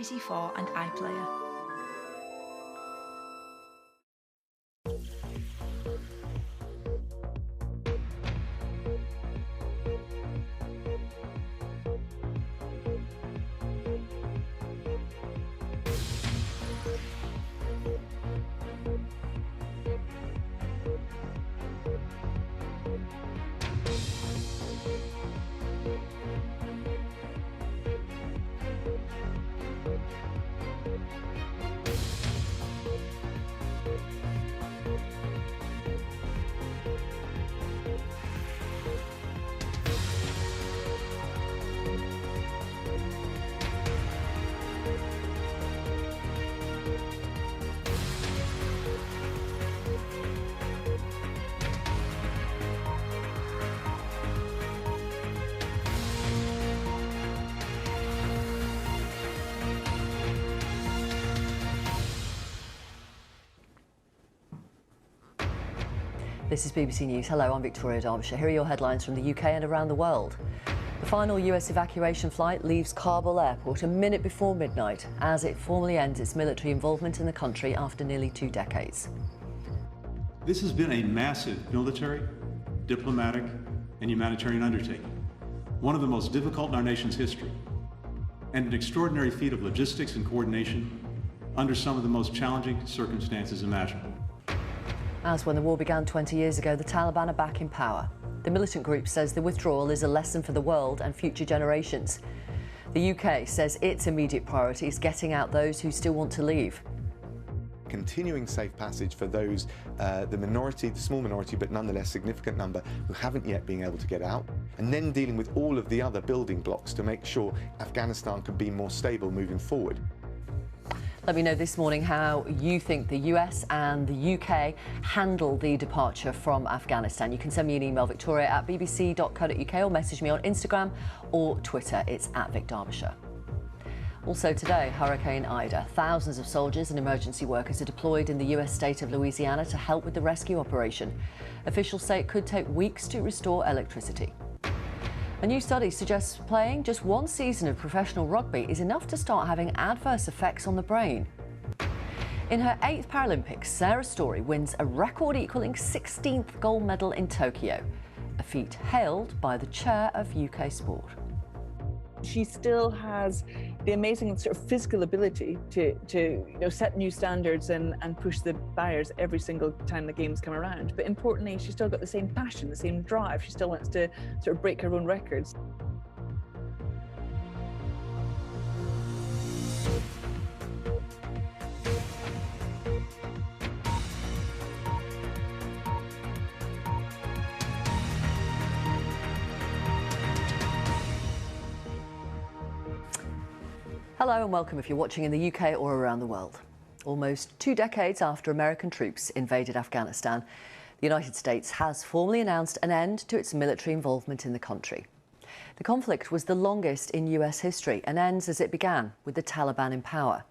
BBC4 and iPlayer. This is BBC News. Hello, I'm Victoria Derbyshire. Here are your headlines from the UK and around the world. The final US evacuation flight leaves Kabul airport a minute before midnight as it formally ends its military involvement in the country after nearly 2 decades. This has been a massive military, diplomatic, and humanitarian undertaking, one of the most difficult in our nation's history, and an extraordinary feat of logistics and coordination under some of the most challenging circumstances imaginable. As when the war began 20 years ago, the Taliban are back in power. The militant group says the withdrawal is a lesson for the world and future generations. The UK says its immediate priority is getting out those who still want to leave. Continuing safe passage for those, the minority, the small minority, but nonetheless significant number who haven't yet been able to get out, and then dealing with all of the other building blocks to make sure Afghanistan can be more stable moving forward. Let me know this morning how you think the US and the UK handle the departure from Afghanistan. You can send me an email, victoria@bbc.co.uk, or message me on Instagram or Twitter. It's @VicDerbyshire. Also today, Hurricane Ida. Thousands of soldiers and emergency workers are deployed in the US state of Louisiana to help with the rescue operation. Officials say it could take weeks to restore electricity. A new study suggests playing just one season of professional rugby is enough to start having adverse effects on the brain. In her 8th Paralympics, Sarah Storey wins a record-equalling 16th gold medal in Tokyo, a feat hailed by the chair of UK sport. She still has the amazing sort of physical ability to set new standards and push the barriers every single time the games come around. But importantly, she's still got the same passion, the same drive. She still wants to sort of break her own records. Hello and welcome if you're watching in the UK or around the world. Almost 2 decades after American troops invaded Afghanistan, the United States has formally announced an end to its military involvement in the country. The conflict was the longest in US history and ends as it began, with the Taliban in power.